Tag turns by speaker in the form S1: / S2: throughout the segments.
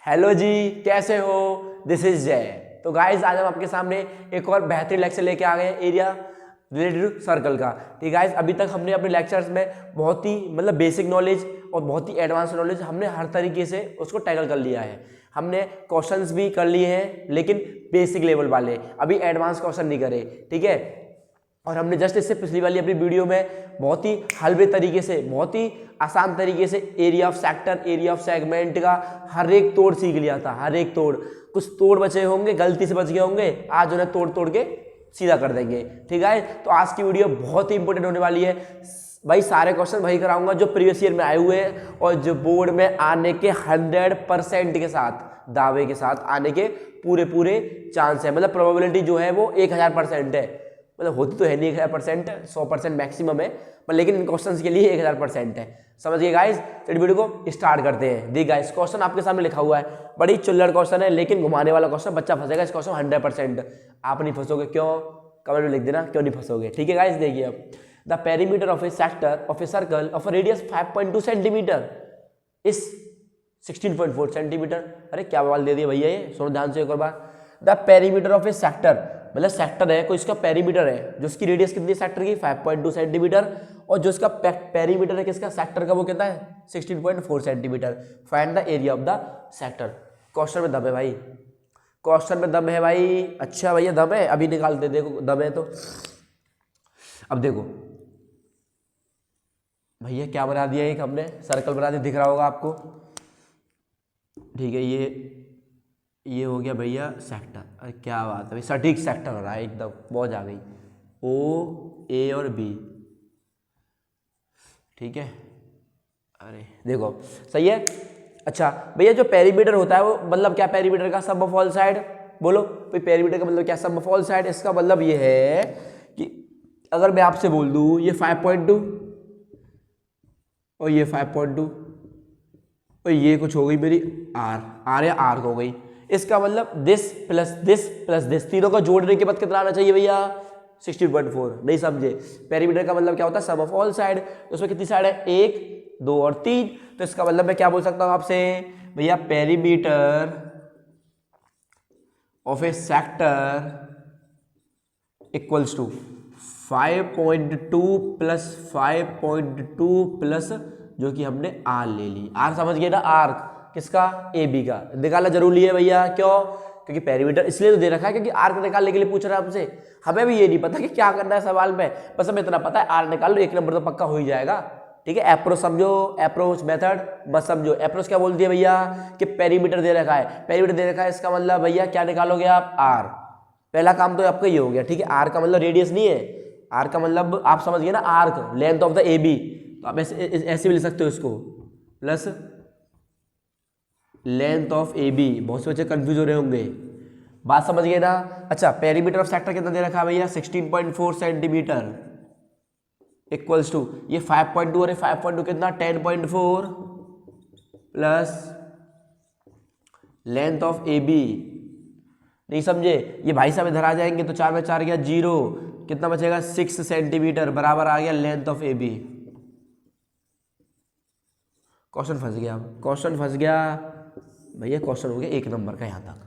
S1: Hello जी, कैसे हो? This is जय। तो गाइज आज हम आपके सामने एक और बेहतरीन लेक्चर लेके आ गए हैं एरिया रिलेटेड टू सर्कल का। ठीक गाइज, अभी तक हमने अपने लेक्चर्स में बहुत ही बेसिक नॉलेज और बहुत ही एडवांस नॉलेज हमने हर तरीके से उसको टैकल कर लिया है। हमने क्वेश्चंस भी कर लिए हैं लेकिन बेसिक लेवल वाले, अभी एडवांस क्वेश्चन नहीं करे। ठीक है, और हमने जस्ट इससे पिछली वाली अपनी वीडियो में बहुत ही हल्के तरीके से, बहुत ही आसान तरीके से area of sector, area of segment का हर एक तोड़ सीख लिया था। हर एक तोड़, कुछ तोड़ बचे होंगे, गलती से बच गए होंगे, आज उन्हें तोड़ तोड़ के सीधा कर देंगे। ठीक है, तो आज की वीडियो बहुत ही इंपॉर्टेंट होने वाली है भाई। सारे क्वेश्चन वही कराऊंगा जो प्रीवियस ईयर में आए हुए हैं और जो बोर्ड में आने के 100% के साथ, दावे के साथ आने के पूरे चांस है। मतलब प्रोबेबिलिटी जो है वो 1000% है। मतलब होती तो है नहीं 1000%, 100% मैक्सिमम है, पर लेकिन इन क्वेश्चंस के लिए 1000% है। समझ गए गाइस? चलिए वीडियो को स्टार्ट करते हैं। देखिए गाइस, क्वेश्चन आपके सामने लिखा हुआ है, बड़ी चुल्लड़ क्वेश्चन है लेकिन घुमाने वाला क्वेश्चन, बच्चा फंसेगा इस क्वेश्चन 100%। आप नहीं फंसोगे, क्यों? कमेंट में लिख देना क्यों नहीं फंसोगे। ठीक है गाइस, देखिए अब, the perimeter of a sector of a circle of A radius 5.2 centimetre इस 16.4 सेंटीमीटर। अरे क्या बवाल दे दिया भैया, ये सुनो ध्यान से एक और बार। The perimeter of a sector, मतलब सेक्टर है कोई, इसका पेरीमीटर है जो इसकी रेडियस कितनी है सेक्टर की, 5.2 सेंटीमीटर, और जो इसका पेरीमीटर है किसका, सेक्टर का, वो कितना है 16.4 centimetre. Find the area of the sector. Question में दम है भाई, क्वेश्चन में दम है भाई। अच्छा भैया दम है, अभी निकालते, देखो दम है तो। अब देखो भैया क्या बना दिया, एक हमने सर्कल बना दिया, दिख रहा होगा आपको। ठीक है, ये हो गया भैया सेक्टर। अरे क्या बात है भाई, सटीक सेक्टर हो रहा है एकदम, मौज आ गई। ओ, ए और बी, ठीक है। अरे देखो सही है। अच्छा भैया, जो पेरीमीटर होता है वो मतलब क्या, पेरीमीटर का सम ऑफ ऑल साइड, बोलो भाई पेरीमीटर का मतलब क्या, सम ऑफ ऑल साइड। इसका मतलब ये है कि अगर मैं आपसे बोल दूं ये 5.2 और ये 5.2 और ये कुछ हो गई मेरी आर या आर हो गई, इसका मतलब this plus this plus this, तीनों को जोड़ने के बाद कितना आना चाहिए भैया, 16.4। नहीं समझे? पेरीमीटर का मतलब क्या होता है, सम ऑफ ऑल साइड। तो उसमें कितनी साइड है, 1, 2 और 3। तो इसका मतलब मैं क्या बोल सकता हूं आपसे भैया, perimeter of a sector equals to 5.2 plus 5.2 plus जो कि हमने आर ले ली। आर समझ गए ना, आर्क किसका, ए बी का। निकालना जरूरी है भैया, क्यों? क्योंकि पेरीमीटर इसलिए तो दे रखा है क्योंकि आर्क निकालने के लिए पूछ रहा है हमसे। हमें भी ये नहीं पता कि क्या करना है सवाल में, बस हमें इतना पता है आर निकाल लो, 1 नंबर तो पक्का हो ही जाएगा। ठीक है, अप्रोच समझो, अप्रोच मेथड मत समझो। अप्रोच क्या बोलती है भैया, कि पेरीमीटर दे रखा है, पेरीमीटर दे रखा है, इसका मतलब भैया क्या निकालोगे आप, आर। पहला काम तो आपका ये हो गया। ठीक है, आर का मतलब रेडियस नहीं है, आर का मतलब आप समझ गए ना, arc, length of the A B. तो आप ऐसे भी लिख सकते हो इसको, plus length of A B. बहुत से बच्चे कंफ्यूज हो रहे होंगे, बात समझ गए ना। अच्छा, पेरीमीटर ऑफ सेक्टर कितना दे रखा है भैया, 16.4 सेंटीमीटर इक्वल्स टू ये 5.2 और 5.2 कितना, 10.4 plus length of A B. नहीं समझे? ये भाई साहब इधर आ जाएंगे तो 4 में 4 गया 0, कितना बचेगा 6 सेंटीमीटर, बराबर आ गया length of A B. Question फंस गया, क्वेश्चन फंस गया भैया, क्वेश्चन हो गया 1 नंबर का यहाँ तक।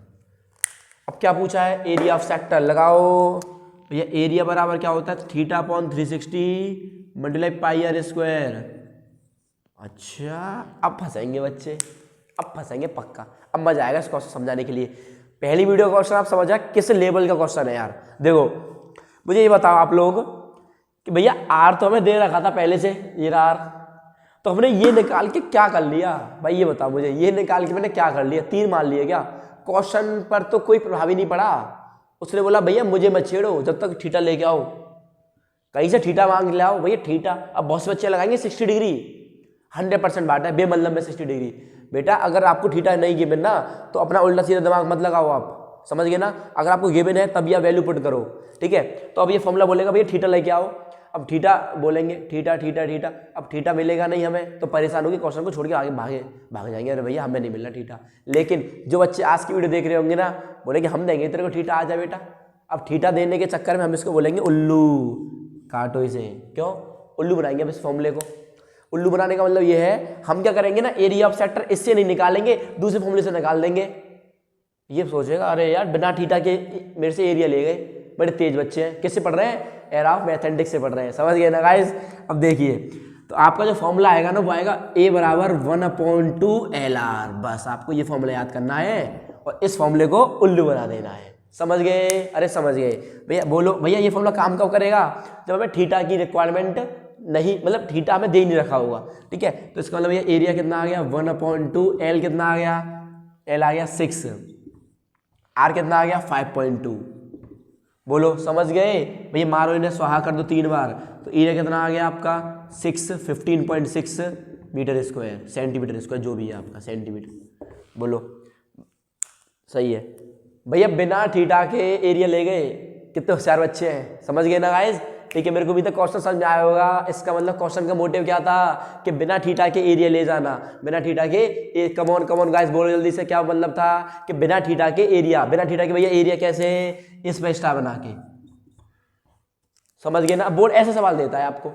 S1: अब क्या पूछा है, एरिया ऑफ सेक्टर लगाओ भैया। एरिया बराबर क्या होता है, θ/360 मल्टीप्लाई पाई आर स्क्वायर। अच्छा, अब फंसेंगे बच्चे, अब फंसेंगे पक्का। अब मजा आएगा इस क्वेश्चन समझाने के लिए। पहली वीडियो का क्वेश्चन आप समझा किस लेवल का क्वेश्चन है यार। देखो मुझे ये बताओ आप लोग कि भैया आर तो हमें दे रखा था पहले से, ये आर, तो हमने ये निकाल के क्या कर लिया भाई, ये बताओ मुझे। ये निकाल के मैंने क्या कर लिया, तीर मान लिया क्या? क्वेश्चन पर तो कोई प्रभाव ही नहीं पड़ा। उसने बोला भैया मुझे मत छेड़ो, जब तक थीटा लेके आओ, कहीं से थीटा मांग ले आओ भैया थीटा। अब बहुत से बच्चे लगाएंगे 60 डिग्री, 100% बात है, बेमतलब में 60 डिग्री। बेटा अगर आपको थीटा नहीं गिवन ना तो अपना उल्टा सीधा दिमाग मत लगाओ आप, समझ गए ना। अगर आपको गिवन है तब यह वैल्यू पुट करो। ठीक है, तो अब ये फॉर्मूला बोलेगा भैया थीटा लेके आओ। अब थीटा बोलेंगे, थीटा थीटा थीटा, अब थीटा मिलेगा नहीं हमें तो परेशान होगी, क्वेश्चन को छोड़ के आगे भाग जाएंगे, अरे भैया हमें नहीं मिल रहा थीटा। लेकिन जो बच्चे आज की वीडियो देख रहे होंगे ना, बोलेंगे हम देंगे तेरे को थीटा, आ जा बेटा। अब थीटा देने के चक्कर में हम इसको बोलेंगे उल्लू, काटो इसे, क्यों उल्लू बनाएंगे अब इस फॉर्मूले को। उल्लू बनाने का मतलब ये है, हम क्या करेंगे ना, एरिया ऑफ सेक्टर इससे नहीं निकालेंगे, दूसरे फॉर्मूले से निकाल देंगे। ये सोचेगा अरे यार बिना थीटा के मेरे से एरिया ले गए, बड़े तेज बच्चे हैं। किससे पढ़ रहे हैं? एरा ऑफ मैथमेटिक्स से पढ़ रहे हैं। समझ गए ना गाइस? अब देखिए, तो आपका जो फॉर्मूला आएगा ना वो आएगा A बराबर 1/2LR। बस आपको ये फॉर्मूला याद करना है और इस फॉर्मूले को उल्लू बना देना है। समझ गए? अरे समझ गए भैया? बोलो भैया ये फॉर्मूला काम कब करेगा? जब हमें थीटा की रिक्वायरमेंट नहीं, मतलब थीटा हमें दे ही नहीं रखा होगा। ठीक है, तो इसका मतलब भैया एरिया कितना आ गया 1/2, L कितना आ गया? L आ गया 6, R कितना आ गया 5.2। बोलो समझ गए भैया? मारो इन्हें स्वाहा कर दो 3 बार, तो एरिया कितना आ गया आपका 15.6 मीटर स्क्वायर, सेंटीमीटर स्क्वायर जो भी है आपका सेंटीमीटर। बोलो सही है भैया? बिना थीटा के एरिया ले गए। कितने होशियार बच्चे हैं। समझ गए ना गाइस? ठीक है, मेरे को भी तो क्वेश्चन समझ में आया होगा। इसका मतलब क्वेश्चन का मोटिव क्या था कि बिना थीटा के एरिया ले जाना। बिना थीटा के कमॉन कमॉन गाइस बोलो जल्दी से, क्या मतलब था कि बिना थीटा के एरिया। बिना थीटा के भैया एरिया कैसे? इस पे स्टार बना के। समझ गए ना? बोर्ड ऐसे सवाल देता है आपको।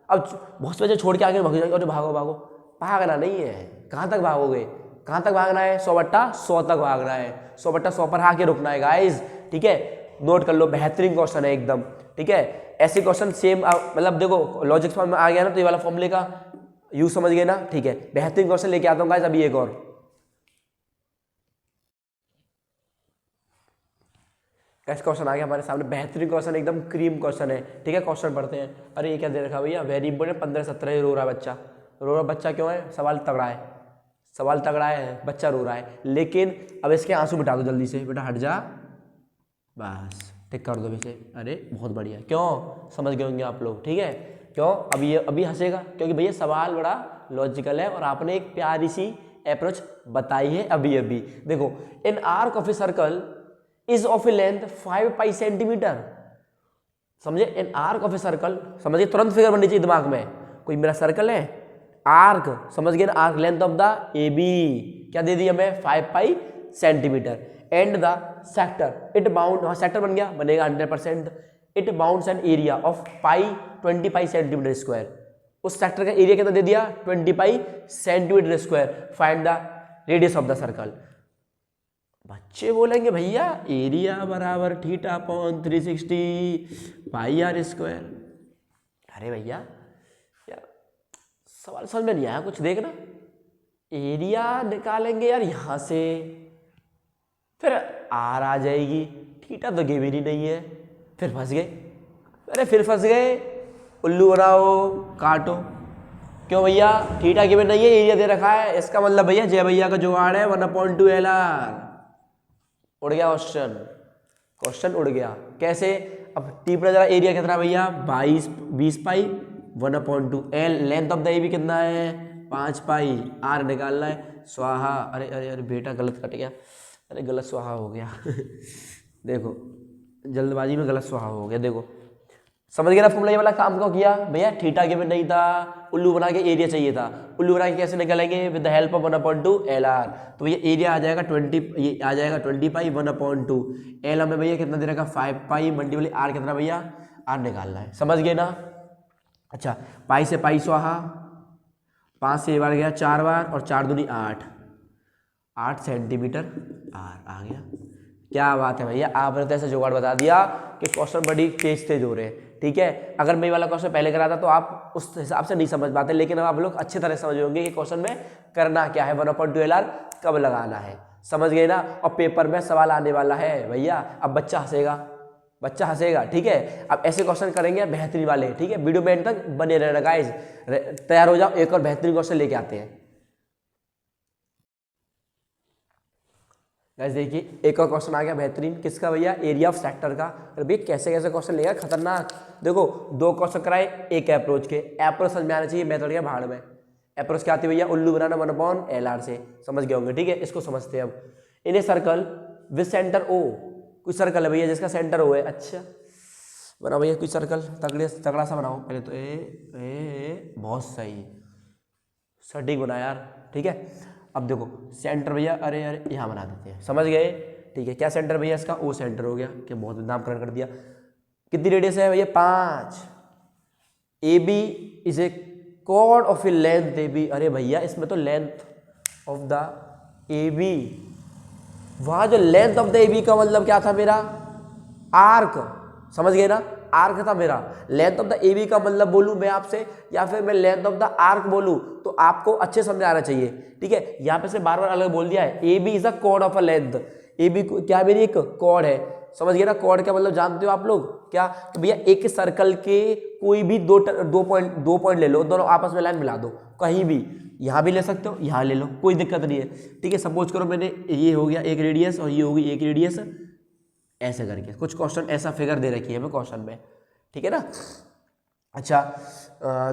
S1: अब बहुत से बच्चे छोड़ के आगे भाग जाएंगे, और भागो भागो। भागना नहीं है। कहाँ तक भागोगे? कहाँ तक भागना है? 100/100 तक भागना है। 100/100 पर आके रुकना है गाइस। ठीक है, नोट कर लो, बेहतरीन क्वेश्चन है एकदम। ठीक है, ऐसे क्वेश्चन सेम, मतलब देखो लॉजिक फॉर्म में आ गया ना, तो ये वाला फॉर्मूले का यूज समझ गए ना? ठीक है, बेहतरीन क्वेश्चन लेके आता हूँ गाइस अभी एक और। कैसे क्वेश्चन आ गया हमारे सामने, बेहतरीन क्वेश्चन, एकदम क्रीम क्वेश्चन है। ठीक है, क्वेश्चन पढ़ते हैं। अरे ये क्या दे रखा भैया? वेरी इंपॉर्टेंट, 15-17 रो रहा बच्चा। रो रहा बच्चा क्यों है? सवाल तगड़ा है, सवाल तगड़ा है, बच्चा रो रहा है। लेकिन अब इसके आंसू मिटा दो जल्दी से, बेटा हट जा, बस टिक कर दो इसे। अरे बहुत बढ़िया। क्यों? समझ गए होंगे आप लोग। ठीक है, क्यों? अभी हंसेगा क्योंकि भैया सवाल बड़ा लॉजिकल है और आपने एक प्यारी सी अप्रोच बताई है अभी अभी। देखो, in arc of a circle is of a length 5 pi centimetre. समझे? In arc of a circle, समझिए तुरंत फिगर बननी चाहिए दिमाग में। कोई मेरा सर्कल है, आर्क, समझ गए ना? Arc length of the A B क्या दे दी हमें? 5 pi centimetre. And the sector it bound, हाँ सेक्टर बन गया, बनेगा 100%। It bounds an area of 20 pi centimetre square. उस सेक्टर का एरिया कितना दे दिया? 20 pi centimetre square. Find the radius of the circle. बच्चे बोलेंगे भैया एरिया बराबर theta upon 360 pi R square. अरे भैया यार सवाल समझ में नहीं आया कुछ, देखना। एरिया निकालेंगे यार यहाँ से, फिर आर आ जाएगी, थीटा तो गिवन ही नहीं है, फिर फंस गए। अरे फिर फंस गए, उल्लू बनाओ, काटो। क्यों भैया? थीटा गिवन नहीं है, एरिया दे रखा है। इसका मतलब भैया जय भैया का जुगाड़ है 1/2LR। उड़ गया क्वेश्चन, क्वेश्चन उड़ गया। कैसे? अब टी पर जरा एरिया कितना भैया? 20 पाई 1/2L। लेंथ ऑफ द ए भी कितना है? 5 पाई। आर निकालना है, स्वाहा। अरे अरे अरे बेटा गलत कट गया, अरे गलत स्वाहा हो गया देखो जल्दबाजी में गलत स्वाहा हो गया। देखो समझ गया ना फॉर्मूला? ये वाला काम क्यों किया भैया? थीटा गिवन नहीं था, उल्लू बना के एरिया चाहिए था। उल्लू बना के कैसे निकालेंगे? With the help of 1/2LR। तो भैया एरिया आ जाएगा 20, ये आ जाएगा 20 पाई 1/2। एल हमें भैया कितना दे रखा? 5 पाई मल्टीपल आर कितना भैया? आर निकालना है। समझ गए ना? अच्छा, पाई से पाई स्वाहा, 5 से बार गया 4 बार, और 4 दूनी 8 सेंटीमीटर आर आ गया। क्या बात है भैया, आपने तो ऐसा जुगाड़ बता दिया कि क्वेश्चन बड़ी तेज हो रहे हैं। ठीक है, अगर मैं वाला क्वेश्चन पहले कराता तो आप उस हिसाब से नहीं समझ पाते, लेकिन अब आप लोग अच्छी तरह समझ होंगे कि क्वेश्चन में करना क्या है, 1/2LR कब लगाना है। समझ गए ना? और पेपर में सवाल आने वाला है भैया। अब बच्चा हंसेगा, बच्चा हंसेगा। ठीक है, अब ऐसे क्वेश्चन करेंगे बेहतरीन वाले। ठीक है, वीडियो में एंड तक बने रहना गाइस। तैयार हो जाओ, एक और बेहतरीन क्वेश्चन लेके आते हैं गाइस। देखिए एक और क्वेश्चन आ गया बेहतरीन, किसका भैया? एरिया ऑफ सेक्टर का। अरे भैया कैसे कैसे क्वेश्चन लेगा, खतरनाक। देखो 2 क्वेश्चन कराए एक अप्रोच के। अप्रोच समझ में आना चाहिए, मेथड क्या भाड़ में। अप्रोच क्या आती है भैया? उल्लू बनाना 1/LR से। समझ गए होंगे। ठीक है, इसको समझते हैं अब। In a circle with centre O, कोई सर्कल है भैया जिसका सेंटर ओ है। अच्छा बनाओ भैया कोई सर्कल, तगड़ा सा बनाओ पहले तो। ए बहुत सही, सटीक बना यार। ठीक है, अब देखो सेंटर भैया, अरे अरे यहाँ बना देते हैं। समझ गए? ठीक है, क्या सेंटर भैया इसका? ओ सेंटर हो गया। क्या बहुत नामकरण कर दिया। कितनी रेडियस है भैया? 5। A B is a chord of a length A B. अरे भैया इसमें तो length of the A B, वहां जो length of the A B का मतलब क्या था मेरा, आर्क, समझ गए ना, आर्क था मेरा। Length of the A B का मतलब बोलूं मैं आपसे या फिर मैं लेंथ ऑफ द आर्क बोलूं तो आपको अच्छे समझ आना चाहिए, ठीक है। यहाँ पे से बार बार अलग बोल दिया है, A B is a chord of a length, A B क्या मेरी एक कॉर्ड है, समझ गए ना। कॉर्ड का मतलब जानते हो आप लोग क्या, तो भैया एक सर्कल के कोई भी दो पॉइंट ले लो, दोनों आपस में लाइन मिला दो, कहीं भी, यहाँ भी ले सकते हो, यहाँ ले लो, कोई दिक्कत नहीं है, ठीक है। सपोज करो मैंने ये हो गया एक रेडियस और ये होगी एक रेडियस, ऐसे करके कुछ क्वेश्चन ऐसा फिगर दे रखी है हमें क्वेश्चन में, ठीक है ना। अच्छा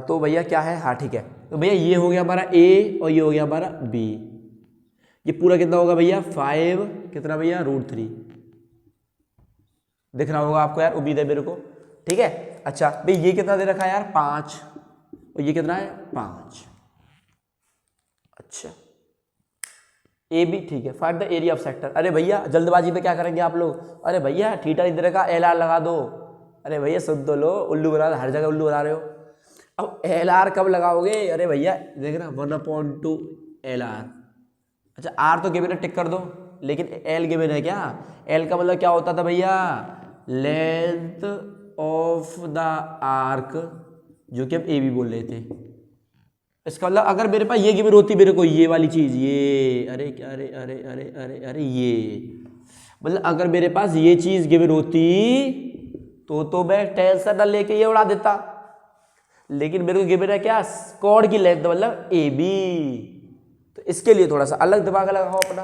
S1: तो भैया क्या है, हाँ ठीक है, तो भैया ये हो गया हमारा ए और ये हो गया हमारा बी, ये पूरा कितना होगा भैया 5 कितना भैया √3, दिख रहा होगा आपको यार, उम्मीद है मेरे को, ठीक है। अच्छा भाई ये कितना दे रखा है यार 5 और ये कितना है 5। अच्छा ए बी, ठीक है। Find the area of sector. अरे भैया जल्दबाजी में क्या करेंगे आप लोग, अरे भैया थीटा इधर का एल आर लगा दो, अरे भैया सुन तो लो, उल्लू बना, हर जगह उल्लू बना रहे हो। अब एल आर कब लगाओगे, अरे भैया देख ना 1/2 एल आर। अच्छा आर तो गिवन है, टिक कर दो, लेकिन एल गिवन है क्या, एल का मतलब क्या होता था भैया, लेंथ ऑफ द आर्क, जो कि हम ए बी बोल रहे थे। इसका मतलब अगर मेरे पास ये गिवन होती मेरे को ये वाली चीज, ये अरे क्या अरे अरे अरे अरे अरे ये मतलब अगर मेरे पास ये चीज गिवन होती तो मैं टेंशन न लेके ये उड़ा देता, लेकिन मेरे को गिवन है क्या, कॉर्ड की लेंथ मतलब ए बी, तो इसके लिए थोड़ा सा अलग दिमाग लगाओ अपना।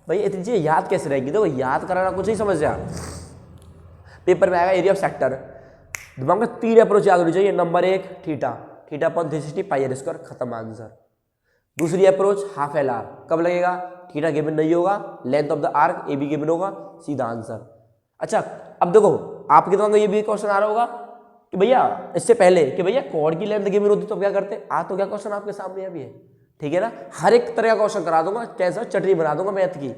S1: भाई इतनी चीजें याद कैसे रहेंगी, देखो याद कराना कुछ नहीं समस्या, पेपर में आएगा एरिया ऑफ सेक्टर, दिमाग में 3 अप्रोच याद होनी चाहिए। Number 1 theta, theta upon 360 pi R square, खत्म आंसर। दूसरी अप्रोच हाफ एल आर, कब लगेगा, थीटा गिवन नहीं होगा, length of the arc A B given होगा, सीधा आंसर। अच्छा अब देखो आपके दिमाग में ये भी क्वेश्चन आ रहा होगा कि भैया इससे पहले कि भैया कॉर्ड की लेंथ गिवन होती तो क्या करते, आ तो क्या क्वेश्चन आपके सामने अभी है, ठीक है ना। हर एक तरह का क्वेश्चन करा दूंगा, कैसा चटनी बना दूंगा मैथ की,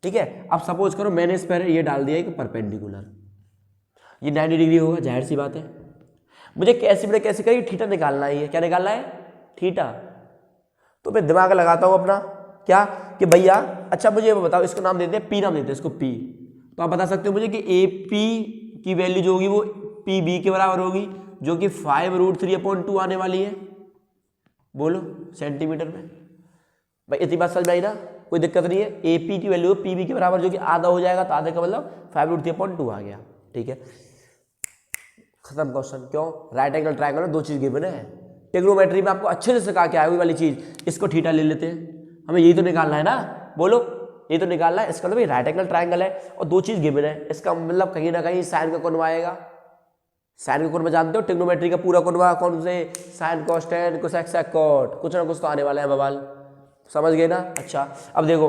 S1: ठीक है। अब सपोज करो मैंने इस पर ये डाल दिया कि परपेंडिकुलर, ये 90 डिग्री होगा, जाहिर सी बात है। मुझे कैसे करिए थीटा निकालना ही है, क्या निकालना है, थीटा। तो मैं दिमाग लगाता हूँ अपना क्या कि भैया अच्छा मुझे ये बताओ, इसको नाम देते हैं पी, नाम देते हैं इसको पी। तो आप बता सकते हो मुझे कि ए पी की वैल्यू जो होगी वो पी बी के बराबर होगी, जो कि 5√3/2 आने वाली है, बोलो सेंटीमीटर में। भाई इतनी बात समझ में आई ना, कोई दिक्कत नहीं है। ए पी की वैल्यू पी बी के बराबर, जो कि आधा हो जाएगा, तो आधे का मतलब 5√3/2 आ गया, ठीक है। खत्म क्वेश्चन। क्यों, राइट एंगल ट्रायंगल में 2 चीज गिवन है, ट्रिग्नोमेट्री में आपको अच्छे से सिखा के आया हुई वाली चीज, इसको थीटा ले लेते हैं, हमें यही तो निकालना है ना, बोलो ये तो निकालना है। इसका मतलब राइट एंगल ट्रायंगल है और 2 चीज गिवन है, इसका मतलब कहीं ना कहीं साइन का कोण आएगा। साइन का कोण में जानते हो ट्रिग्नोमेट्री का पूरा कोण कौन से, sign cos tan cos x sec cot, कुछ ना कुछ तो आने वाला है बवाल, समझ गए ना। अच्छा अब देखो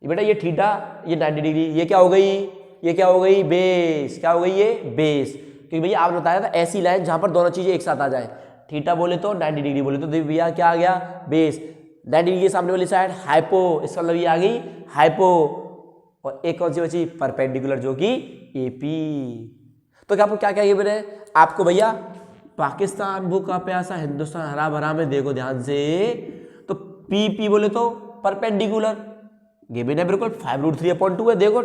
S1: बेटा ये थीटा, ये 90 डिग्री, ये क्या हो गई, ये क्या हो गई बेस, क्या हो गई ये बेस, क्योंकि भैया आपने बताया था ऐसी लाइन जहां पर दोनों चीजें एक साथ आ जाए, थीटा बोले तो 90 डिग्री बोले तो भैया क्या आ गया बेस, 90 डिग्री के सामने वाली साइड हाइपो, इसका मतलब ये आ गई हाइपो, और एक कौन सी बची परपेंडिकुलर, जो कि एपी। तो क्या आपको क्या क्या गिवन है आपको भैया, पाकिस्तान भूखा प्यासा हिंदुस्तान हरा भरा में देखो ध्यान से, तो पी पी बोले तो परपेंडिकुलर गिवन है बिल्कुल 5√3/2 है, देखो।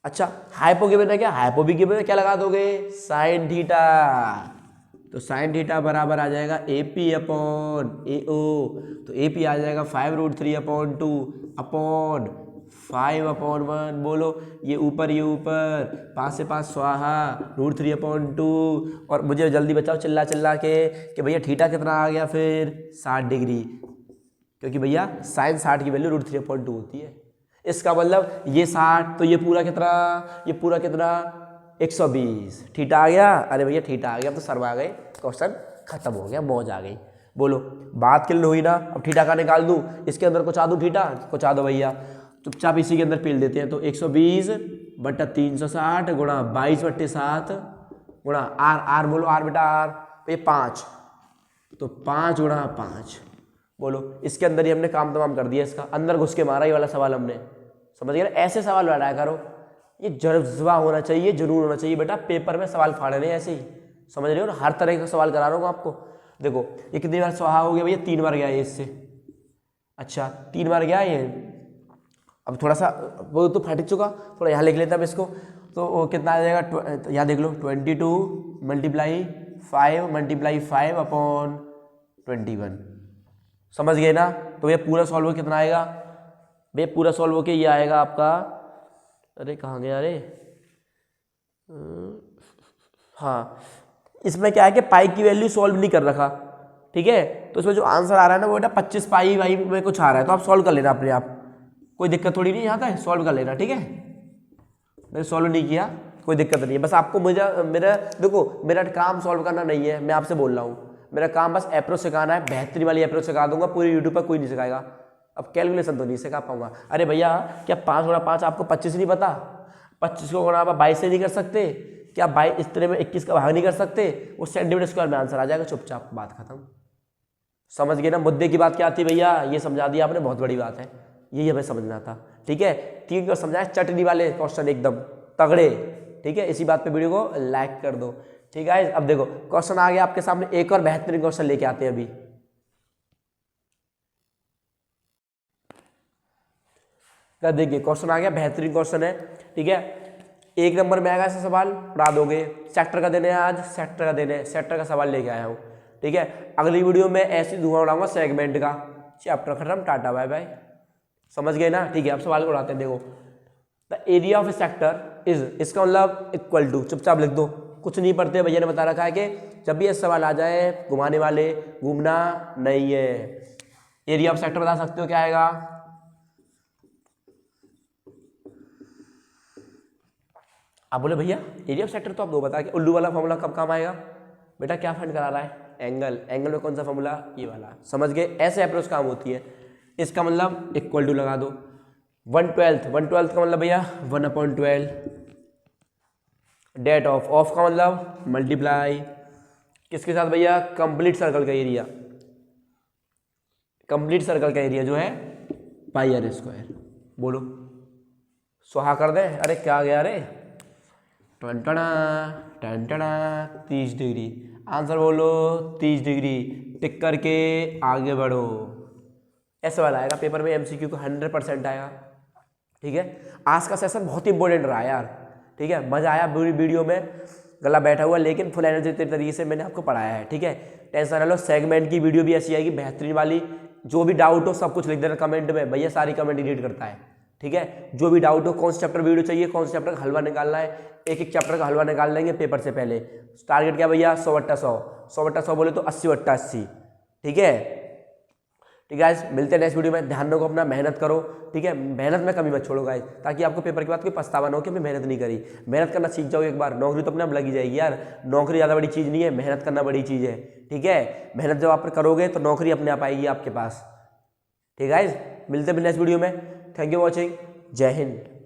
S1: अच्छा हाइपो गिवन है क्या, हाइपो भी गिवन है, क्या लगा दोगे साइन थीटा, तो साइन थीटा बराबर आ जाएगा AP अपॉन AO, तो AP आ जाएगा 5√3/2 अपॉन 5/1, बोलो ये ऊपर 5 से 5 स्वाहा √3/2, और मुझे जल्दी बताओ चिल्ला चिल्ला के कि भैया थीटा कितना आ गया फिर 60 डिग्री, क्योंकि भैया साइन 60 की वैल्यू √3/2 होती है। इसका मतलब ये 60, तो ये पूरा कितना, ये पूरा कितना 120, थीटा आ गया, अरे भैया थीटा आ गया, अब तो सर्व आ गए, क्वेश्चन खत्म हो गया, मौज आ गई। बोलो बात क्लियर हुई ना। अब थीटा का निकाल दूं, इसके अंदर कुछ आ दूं, थीटा कुछ आ दो भैया, चुपचाप इसी के अंदर पेल देते हैं। तो 120/360 गुणा 22/7 गुणा आर, आर बोलो आर बेटा आर, ये 5, तो 5 गुणा 5, बोलो इसके अंदर ही हमने काम तमाम कर दिया, इसका अंदर घुस के मारा ये वाला सवाल हमने, समझ गए ना। ऐसे सवाल बनाया करो, ये जज्बा होना चाहिए, जुनून होना चाहिए बेटा, पेपर में सवाल फाड़ने ऐसे ही, समझ रहे हो ना, हर तरह का सवाल करा रहा हूँ आपको। देखो ये कितनी बार स्वाहा हो गया भैया, 3 बार गया ये इससे। अच्छा 3 बार गया ये। अब थोड़ा सा वो तो फट चुका, थोड़ा यहाँ लिख लेता अब इसको, तो वो कितना आ जाएगा, यहाँ देख लो 22 मल्टीप्लाई 5 अपॉन 21। समझ गए ना। तो भैया पूरा सॉल्व हो कितना आएगा भैया, पूरा सॉल्व होके ये आएगा आपका, अरे कहाँ गया अरे, हाँ इसमें क्या है कि पाई की वैल्यू सॉल्व नहीं कर रखा, ठीक है। तो इसमें जो आंसर आ रहा है ना वो बेटा 25 पाई भाई में कुछ आ रहा है, तो आप सॉल्व कर लेना अपने आप, कोई दिक्कत थोड़ी नहीं आता है, सॉल्व कर लेना, ठीक है। मैंने सॉल्व नहीं किया, कोई दिक्कत नहीं है, बस आपको मेरा देखो मेरा काम सॉल्व करना नहीं है, मैं आपसे बोल रहा हूँ, मेरा काम बस अप्रोच सिखाना है, बेहतरीन वाली अप्रोच सिखा दूंगा, पूरी यूट्यूब पर कोई नहीं सिखाएगा। अब कैलकुलेशन तो नहीं सिखा पाऊंगा। अरे भैया क्या 5 गुणा 5 आपको 25 नहीं पता, 25 को गुणा आप 22 से नहीं कर सकते क्या, 22 इस तरह में 21 का भाग नहीं कर सकते, वो सेंटीमीटर स्क्वायर में आंसर आ जाएगा, चुपचाप बात खत्म। समझ गए ना मुद्दे की बात क्या थी भैया, ये समझा दिया आपने, बहुत बड़ी बात है, यही हमें समझना था, ठीक है। 3 को समझाए चटनी वाले क्वेश्चन एकदम तगड़े, ठीक है। इसी बात पे वीडियो को लाइक कर दो, ठीक है। अब देखो क्वेश्चन आ गया आपके सामने, एक और बेहतरीन क्वेश्चन लेके आते हैं अभी। देखिए क्वेश्चन आ गया, बेहतरीन क्वेश्चन है, ठीक है। 1 नंबर में आएगा ऐसा सवाल, उड़ा दोगे। सेक्टर का देने हैं आज, सेक्टर का देने, सेक्टर का सवाल लेके आया हूँ, ठीक है। अगली वीडियो में ऐसी धुआं उड़ाऊंगा सेगमेंट का। चैप्टर खत्म, टाटा बाय बाय। समझ गए ना, ठीक है। अब सवाल को उड़ाते हैं। देखो the area of a sector is, इसका मतलब इक्वल टू, चुपचाप लिख दो, कुछ नहीं पढ़ते, भैया ने बता रखा है कि जब भी ये सवाल आ जाए घुमाने वाले, घूमना नहीं है। एरिया ऑफ सेक्टर बता सकते हो क्या आएगा, आप बोले भैया एरिया ऑफ सेक्टर तो आप दो बता के, उल्लू वाला फॉर्मूला कब काम आएगा बेटा, क्या फाइंड करा रहा है, एंगल, एंगल में कौन सा फॉर्मूला, ये वाला। समझ गए, ऐसे अप्रोच काम होती है। इसका मतलब इक्वल टू लगा दो, 1/12, 1/12 का मतलब भैया 1/12, डेट ऑफ का मतलब मल्टीप्लाई किसके साथ भैया, कंप्लीट सर्कल का एरिया, कंप्लीट सर्कल का एरिया जो है पाई आर स्क्वायर। बोलो स्वाहा कर दें, अरे क्या गया अरे, टंटना टंटना 30 डिग्री, आंसर बोलो 30 डिग्री, टिक करके आगे बढ़ो। ऐसा वाला आएगा पेपर में, एमसीक्यू को 100% आएगा, ठीक है। आज का सेशन बहुत इंपॉर्टेंट रहा यार, ठीक है। मजा आया पूरी वीडियो में, गला बैठा हुआ, लेकिन फुल एनर्जी तरीके से मैंने आपको पढ़ाया है, ठीक है। टेंशन ना लो, सेगमेंट की वीडियो भी ऐसी आएगी बेहतरीन वाली। जो भी डाउट हो सब कुछ लिख देना कमेंट में, भैया सारी कमेंट रीड करता है, ठीक है। जो भी डाउट हो, कौन सा चैप्टर वीडियो चाहिए, कौन से चैप्टर का हलवा निकालना है, एक एक चैप्टर का हलवा निकाल लेंगे पेपर से पहले। टारगेट क्या भैया, 100/100, 100/100 बोले तो 80/80, ठीक है। ठीक है गाइस, मिलते हैं नेक्स्ट वीडियो में। ध्यान रखो अपना, मेहनत करो, ठीक है। मेहनत में कमी मत छोड़ो गाइस, ताकि आपको पेपर के बाद कोई पछतावा ना हो कि हमने मेहनत नहीं करी। मेहनत करना सीख जाओ एक बार, नौकरी तो अपने आप लगी जाएगी यार। नौकरी ज़्यादा बड़ी चीज़ नहीं है, मेहनत करना बड़ी चीज़ है, ठीक है। मेहनत जब आप करोगे तो नौकरी अपने आप आएगी आपके पास, ठीक है गाइस। मिलते हैं नेक्स्ट वीडियो में। थैंक यू वॉचिंग, जय हिंद।